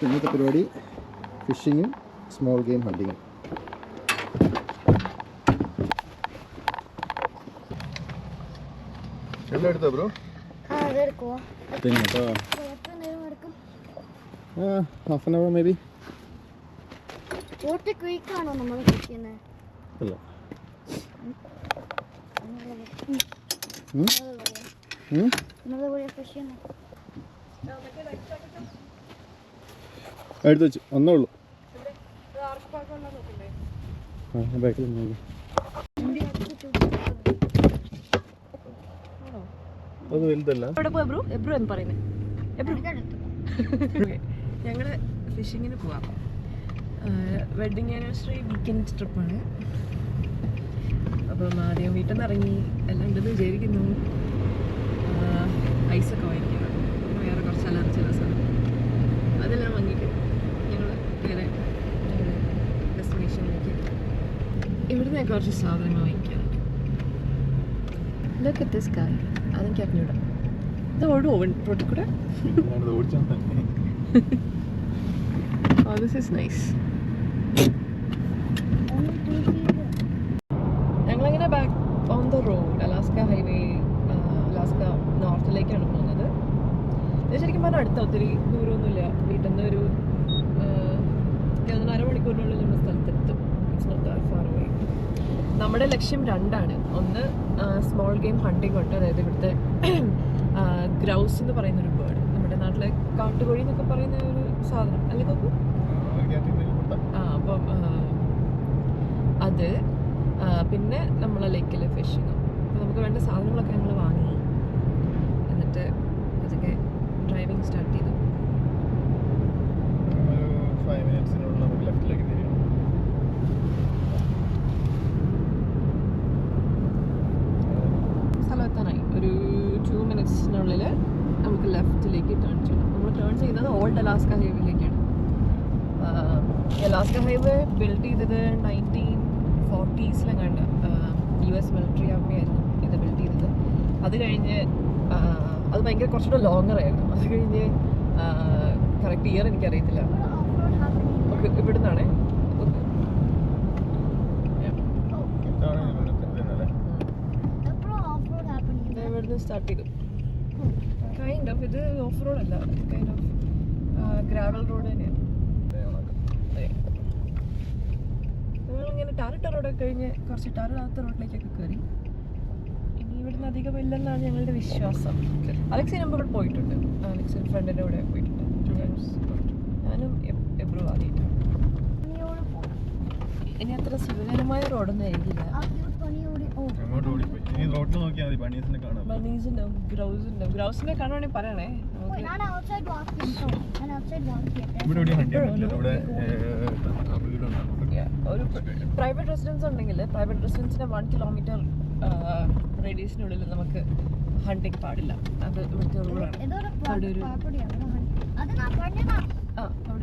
ഇന്നത്തെ പരിപാടി ഫിഷിങ്ങും small game ഹണ്ടിങ്ങും. എല്ലാം എടുത്തോ ബ്രോ? പിന്നെ half an hour may be. ആണോ നമ്മൾ അല്ല എടുത്ത് വെച്ചു ഒന്നേ ഉള്ളൂ. ബാക്കിൽ അത് വലുതല്ല. ഞങ്ങള് ഫിഷിങ്ങിന് പോവാം. വെഡിങ് ആനിവേഴ്സറി വീക്കെൻഡ് ട്രിപ്പാണ്. അപ്പം ആദ്യം വീട്ടിൽ നിന്ന് ഇറങ്ങി എല്ലാം ഉണ്ടെന്ന് വിചാരിക്കുന്നു. ഐസൊക്കെ വാങ്ങിക്കണം, വേറെ കുറച്ച് അലർജി സാധനം അതെല്ലാം വാങ്ങിയിട്ട് ഞങ്ങൾ നേരെ ഡെസ്റ്റിനേഷനിലേക്ക്. ഇവിടുന്ന് കുറച്ച് സാധനങ്ങൾ വാങ്ങിക്കാം. ഇതൊക്കെ സ്കായ് അതെനിക്ക് അറിഞ്ഞൂടാ. ഇത് ഓടുമോ റോട്ടിൽ കൂടെ? Oh, this is nice. ഞങ്ങളിങ്ങനെ back on the road Alaska highway, Alaska നോർത്തിലേക്കാണ് പോകുന്നത്. ഇത് ശരിക്കും പറഞ്ഞാൽ അടുത്ത ഒത്തിരി ദൂരമൊന്നുമില്ല. വീട്ടിൽ നിന്ന് ഒരു 1.5 മണിക്കൂറിനുള്ളിൽ നമ്മുടെ സ്ഥലത്തെത്തും. It's not that far away. നമ്മുടെ ലക്ഷ്യം രണ്ടാണ്. ഒന്ന് സ്മോൾ ഗെയിം ഹണ്ടിങ് ഉണ്ട്, അതായത് ഇവിടുത്തെ ഗ്രൗസ് എന്ന് പറയുന്നൊരു ബേർഡ്, നമ്മുടെ നാട്ടിലെ കാട്ടുകോഴി എന്നൊക്കെ പറയുന്ന ഒരു സാധനം അല്ലേ കൊക്കു? അപ്പം അത്, പിന്നെ നമ്മളെ ലേക്കിലെ ഫിഷിങ്. അപ്പോൾ നമുക്ക് വേണ്ട സാധനങ്ങളൊക്കെ ഞങ്ങൾ വാങ്ങി, എന്നിട്ട് അതൊക്കെ ഡ്രൈവിങ് സ്റ്റാർട്ട് ചെയ്തു. സ്ഥലമെത്താനായി ഒരു 2 മിനിറ്റ്സിനുള്ളിൽ നമുക്ക് ലെഫ്റ്റിലേക്ക് ടേൺ ചെയ്യണം. നമ്മൾ ടേൺ ചെയ്യുന്നത് ഓൾഡ് അലാസ്ക ഹൈവേയിലേക്കാണ്. അലാസ്ക ഹൈവേ ബിൽഡ് ചെയ്തത് 1940s-ലെങ്ങാണ്ട് US മിലിറ്ററി ആർമി ആയിരുന്നു ഇത് ബിൽഡ് ചെയ്തത്. അത് കഴിഞ്ഞ് അത് ഭയങ്കര കുറച്ചുകൂടെ ലോങ്ങർ ആയിരുന്നു. അത് കഴിഞ്ഞ് കറക്റ്റ് ഇയർ എനിക്കറിയത്തില്ല. ഇവിടെ നിന്നാണേ ഇവിടുന്ന് സ്റ്റാർട്ട് ചെയ്തു. കൈൻഡ് ഓഫ് ഇത് ഓഫ് റോഡ് അല്ല, കൈൻഡ് ഓഫ് ഗ്രാവൽ റോഡ് തന്നെയാണ്. നമ്മളിങ്ങനെ ടാറിട്ട റോഡൊക്കെ കഴിഞ്ഞ് കുറച്ച് ടാറിടാത്ത റോഡിലേക്കൊക്കെ കയറി. ഇനി ഇവിടുന്ന് അധികം ഇല്ലെന്നാണ് ഞങ്ങളുടെ വിശ്വാസം. അലക്സിന് മുമ്പ് ഇവിടെ പോയിട്ടുണ്ട്. അലക്സിൻ ഫ്രണ്ടിൻ്റെ കൂടെ പോയിട്ടുണ്ട്. ഞാനും എബ്രു ആദ്യമായിട്ടാണ്. ഇനി അത്ര സുഖകരമായ റോഡൊന്നും ആയിരിക്കില്ല. ബണീസുണ്ടാവും, ഗ്രൗസുണ്ടാവും. ഗ്രൗസിനെ കാണുവാണെങ്കിൽ പറയണേ. ഒരു പ്രൈവറ്റ് റെസിഡൻസ് ഉണ്ടെങ്കിൽ പ്രൈവറ്റ് റെസിഡൻസിന്റെ 1 കിലോമീറ്റർ റേഡിയസിനുള്ളിൽ നമുക്ക് ഹണ്ടിങ് പാടില്ല. അത് ഇവിടുത്തെ റൂളാണ്. അവിടെ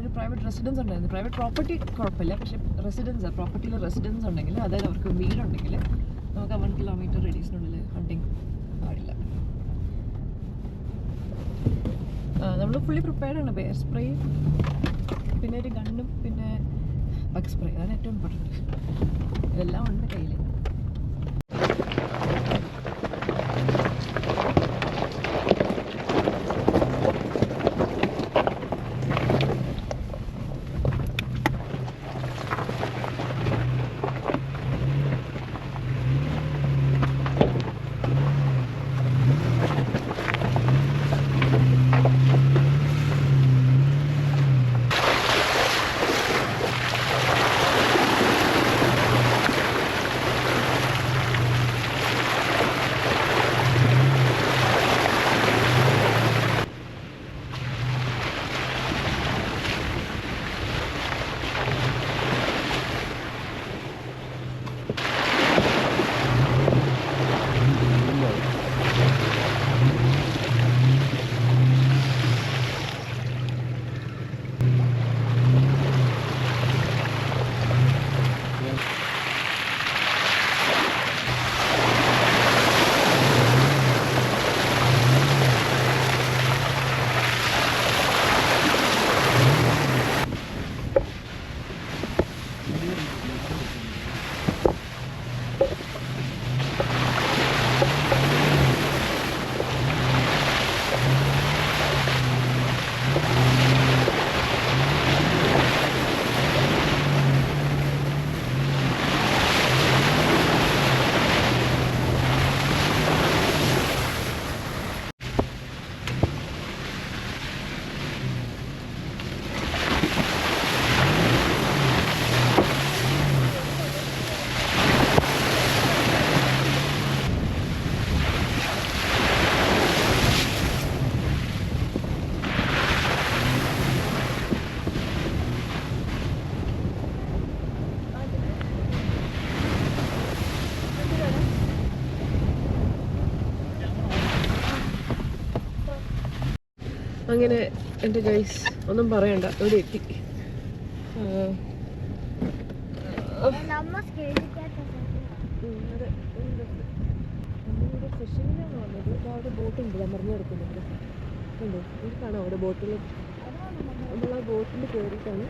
ഒരു പ്രൈവറ്റ് റെസിഡൻസ് ഉണ്ടായിരുന്നു. പ്രൈവറ്റ് പ്രോപ്പർട്ടി കുഴപ്പമില്ല, പക്ഷെ റെസിഡൻസ് പ്രോപ്പർട്ടിയിൽ റെസിഡൻസ് ഉണ്ടെങ്കിൽ, അതായത് അവർക്ക് വീടുണ്ടെങ്കിൽ നമുക്ക് 1 കിലോമീറ്റർ റേഡിയസിനുള്ളിൽ ഹണ്ടിങ് പാടില്ല. നമ്മൾ ഫുള്ളി പ്രിപ്പയർഡ് ആണ്. ബെയർ സ്പ്രേ, പിന്നെ ഒരു ഗണ്ണും, പിന്നെ ബഗ് സ്പ്രേ, അതാണ് ഏറ്റവും ഇമ്പോർട്ടൻറ്റ്. ഇതെല്ലാം ഉണ്ട് കയ്യിൽ. അങ്ങനെ എൻ്റെ ഗൈസ് ഒന്നും പറയണ്ട ഇവിടെ എത്തി. നമ്മളിവിടെ ഫിഷിങ്ങിനാണ് വന്നത്. ഇപ്പോൾ അവിടെ ബോട്ടുണ്ട് മറിഞ്ഞു കിടക്കുന്നുണ്ട്. കണ്ടോ ഇതാണ് അവിടെ ബോട്ടിൽ. നമ്മൾ ആ ബോട്ടിൽ കയറിയിട്ടാണ്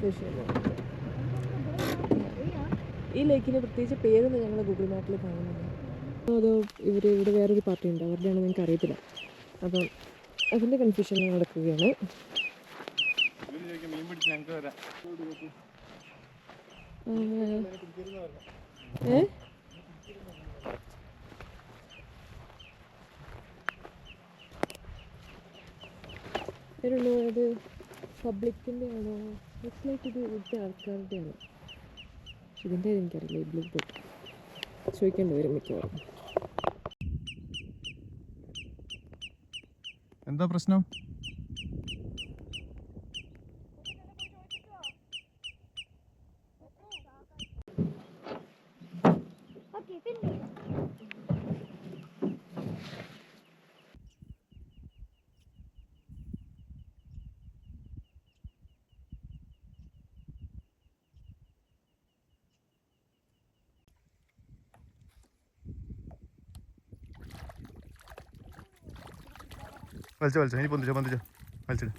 ഫിഷ് ചെയ്യുന്നത്. ഈ ലേക്കിന് പ്രത്യേകിച്ച് പേരൊന്നും ഞങ്ങൾ ഗൂഗിൾ മാപ്പിൽ കാണുന്നില്ല. അതോ ഇവിടെ വേറൊരു പാർട്ടി ഉണ്ട്, അവരുടെയാണെന്ന് നിങ്ങൾക്ക് അറിയത്തില്ല. അപ്പം അതിൻ്റെ കൺഫ്യൂഷൻ നടക്കുകയാണ്. അത് പബ്ലിക്കിൻ്റെ ആണോ? ഇറ്റ്സ് ലൈക്ക് ഇത് ഇവിടുത്തെ ആൾക്കാരുടെ ആണോ? ഇതിൻ്റെ എനിക്കറിയില്ല. ഈ ബ്ലൂ ബോട്ട് ചോദിക്കേണ്ടി വരും മിക്കവാറും. എന്താ പ്രശ്നം? വലിച്ചോ ഇനി പൊന്തിച്ചോ വലിച്ചിട്.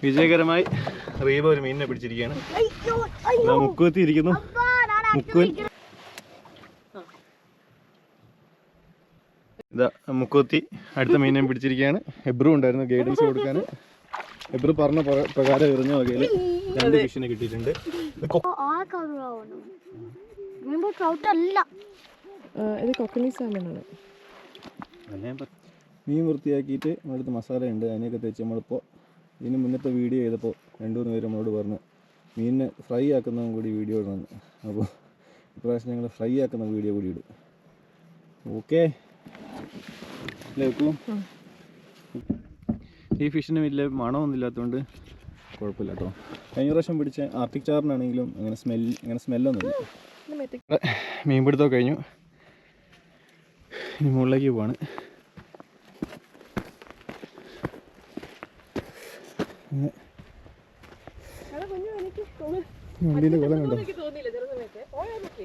വിജയകരമായി റീബ ഒരു മീനിനെ പിടിച്ചിരിക്കുകയാണ്. മുക്കുവത്തി ഇരിക്കുന്നു. ഇതാ മുക്കുവത്തി അടുത്ത മീനിനെ പിടിച്ചിരിക്കുകയാണ്. എബ്രു ഉണ്ടായിരുന്നു ഗൈഡൻസ് കൊടുക്കാൻ. എബ്രു പറഞ്ഞ പ്രകാരം എറിഞ്ഞ വകയിൽ 2 ഫിഷിനെ കിട്ടിയിട്ടുണ്ട്. ഇത് കൊക്കണി സാലനാണ്. മീൻ വൃത്തിയാക്കിയിട്ട് നമ്മളടുത്ത് മസാല ഉണ്ട്, അതിനെയൊക്കെ തേച്ച് നമ്മളിപ്പോൾ ഇതിന് മുന്നത്തെ വീഡിയോ ചെയ്തപ്പോൾ 2-3 പേര് നമ്മളോട് പറഞ്ഞു മീനിനെ ഫ്രൈ ആക്കുന്നതും കൂടി വീഡിയോ ഇടണമെന്ന്. അപ്പോൾ ഇപ്രാവശ്യം ഞങ്ങൾ ഫ്രൈ ആക്കുന്ന വീഡിയോ കൂടി ഇടും. ഓക്കെ അല്ലേ വെക്കൂ? ഈ ഫിഷിന് വലിയ മണമൊന്നും ഇല്ലാത്തതുകൊണ്ട് കുഴപ്പമില്ല കേട്ടോ. കഴിഞ്ഞ പ്രാവശ്യം പിടിച്ച ആർട്ടിക് ചാറിനാണെങ്കിലും അങ്ങനെ സ്മെല്ലൊന്നുമില്ല. മീൻപിടുത്തമൊക്കെ കഴിഞ്ഞു. ഇനി മുകളിലേക്ക് പോവാണ്. വണ്ടീൻ്റെ കൊല്ലം കണ്ടോ?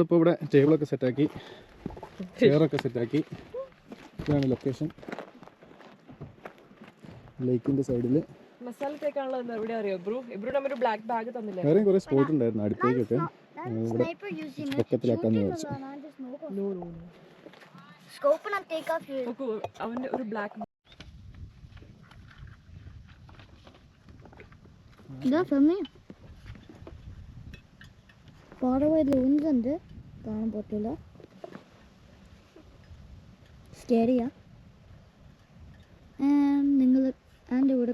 ഇപ്പോൾ ഇവിടെ ടേബിളൊക്കെ സെറ്റാക്കി, ചെയറൊക്കെ സെറ്റാക്കി. ഇതാണ് ലൊക്കേഷൻ. ലേക്കിൻ്റെ സൈഡിൽ വേറെയും കുറേ സ്പോട്ട് ഉണ്ടായിരുന്നു അടുത്തേക്കൊക്കെ. ഇവിടെ പൊക്കത്തിലാക്കാന്ന് വിചാരിച്ചു. പാടവയിൽ ഊന്നുണ്ട്, കാണാൻ പറ്റില്ല. സ്കേറിയാ നിങ്ങൾ അതിൻ്റെ കൂടെ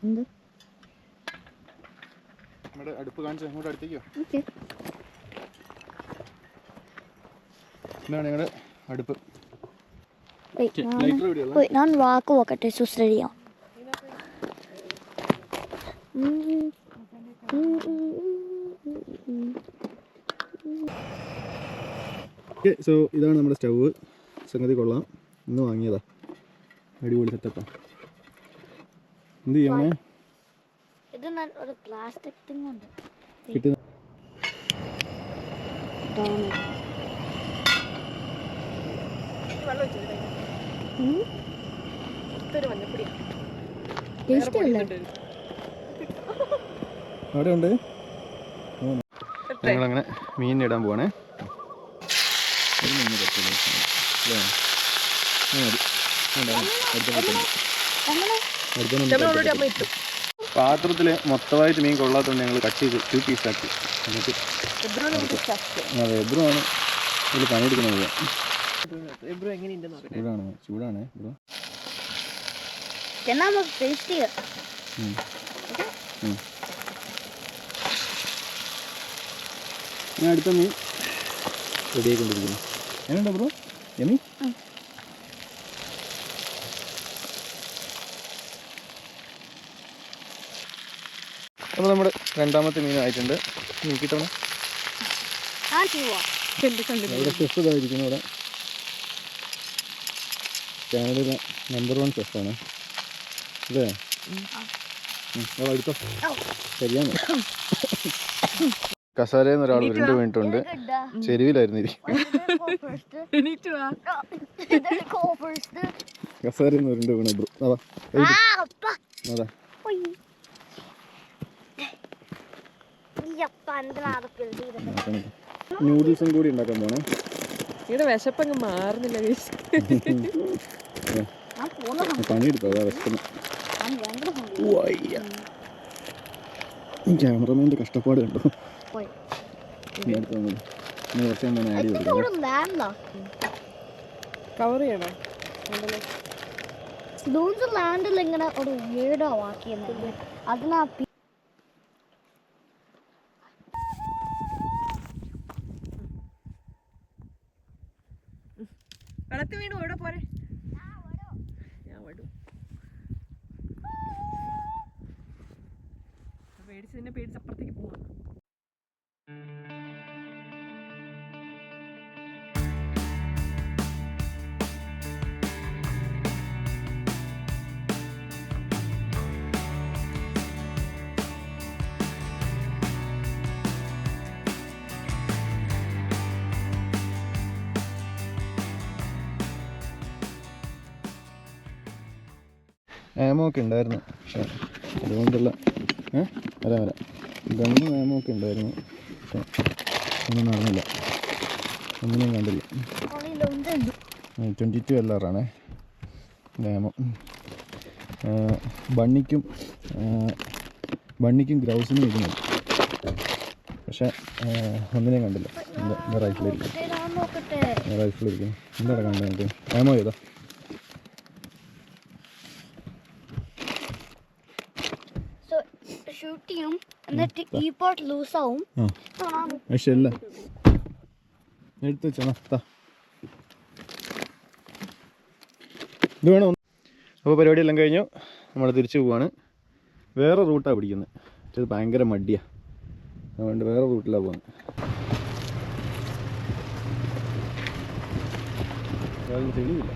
എന്ത് അടുപ്പ് കാണിച്ചു അങ്ങോട്ട് അടുത്തേക്കോ. ഓക്കെ, ഇതാണ് ഞങ്ങളുടെ അടുപ്പ്. ഞാൻ വാക്ക് നോക്കട്ടെ. സുശ്രീയ സോ ഇതാണ് നമ്മുടെ സ്റ്റവ്. സംഗതി കൊള്ളാം, ഇന്ന് വാങ്ങിയതാ. അടിപൊളി സെറ്റപ്പാ. എന്ത് ചെയ്യണേ? ഇത് ഒരു പ്ലാസ്റ്റിക് തിങ് ഉണ്ട്. കിട്ടുന്ന ടേസ്റ്റ് അല്ലേ? അവിടെ ഉണ്ട്. ഞങ്ങളങ്ങനെ മീനിടാൻ പോവാണേ. പാത്രത്തിൽ മൊത്തമായിട്ട് മീൻ കൊള്ളാത്തതുകൊണ്ട് ഞങ്ങൾ കട്ട് ചെയ്ത് 2 പീസാക്കി. എന്നിട്ട് അതെ എബ്രുവാണ് ഇതിൽ പണിയെടുക്കുന്നത്. ചൂടാണ് ബ്രോ. ഞാൻ അടുത്ത മീൻ റെഡിയായിക്കൊണ്ടിരിക്കുന്നു. എങ്ങനെയുണ്ടോ ബ്രോ യമി? അപ്പോൾ നമ്മുടെ രണ്ടാമത്തെ മീൻ ആയിട്ടുണ്ട്. നോക്കിയിട്ടാണ് ഇവിടെ ഷെഫ് ഇതായിരിക്കുന്നു. ഇവിടെ ചാനലിലെ നമ്പർ 1 ഷെഫാണ്. അല്ലേ? അടുത്ത ശരിയാണ്. കസാരയിൽ ഒരാൾ ഉരുണ്ട് വീണിട്ടുണ്ട്. ചെരുവിലായിരുന്നു കസാരയിൽ നിന്ന് ഉരുണ്ട് വീണ ബ്രോ. അതാ നൂഡിൽസും കൂടി ഉണ്ടാക്കാൻ പോണേ. ഇവിടെ വിശപ്പങ്ങ് മാറുന്നില്ല. പണിയെടുത്തോ വിശക്കുന്നു. ക്യാമറമാൻ്റെ കഷ്ടപ്പാട് കണ്ടോ. കവർ ചെയ്യണോ? ലാൻഡിൽ ഇങ്ങനെ ഒരു വീടോ ആക്കിയെന്നില്ല. അതിനാ വെള്ളത്തിൽ വീണ് ഓടെ പോരെ. ഞാൻ വടും പേടിച്ച് അപ്പുറത്തേക്ക് പോവാം. ആമോ ഒക്കെ ഉണ്ടായിരുന്നു, പക്ഷേ അതുകൊണ്ടുള്ള വരാം ഗണ്ണും ആമോ ഒക്കെ ഉണ്ടായിരുന്നു, പക്ഷേ ഒന്നും നടന്നില്ല, ഒന്നിനും കണ്ടില്ല. 22 LR ആമോ. ബണ്ണിക്കും ഗ്രൗസിനും ഇടുന്നുണ്ട്, പക്ഷേ ഒന്നിനെയും കണ്ടില്ല. എന്താ റൈഫിലിരിക്കുന്നു, എന്താണ് കണ്ടത് നമുക്ക്? ആമോ ചെയ്താ എന്നിട്ട് ഈ പാർട്ട് ലൂസ് ആവും. ഷെല്ല എടുത്ത് വെച്ചാ ഇത് വേണോ? അപ്പോൾ പരിപാടിയെല്ലാം കഴിഞ്ഞു, നമ്മൾ തിരിച്ചു പോവാണ്. വേറെ റൂട്ടാണ് പിടിക്കുന്നത്, ഇത് ഭയങ്കര മടിയാണ്, അതുകൊണ്ട് വേറെ റൂട്ടിലാണ് പോകുന്നത്. തെളിയില്ല.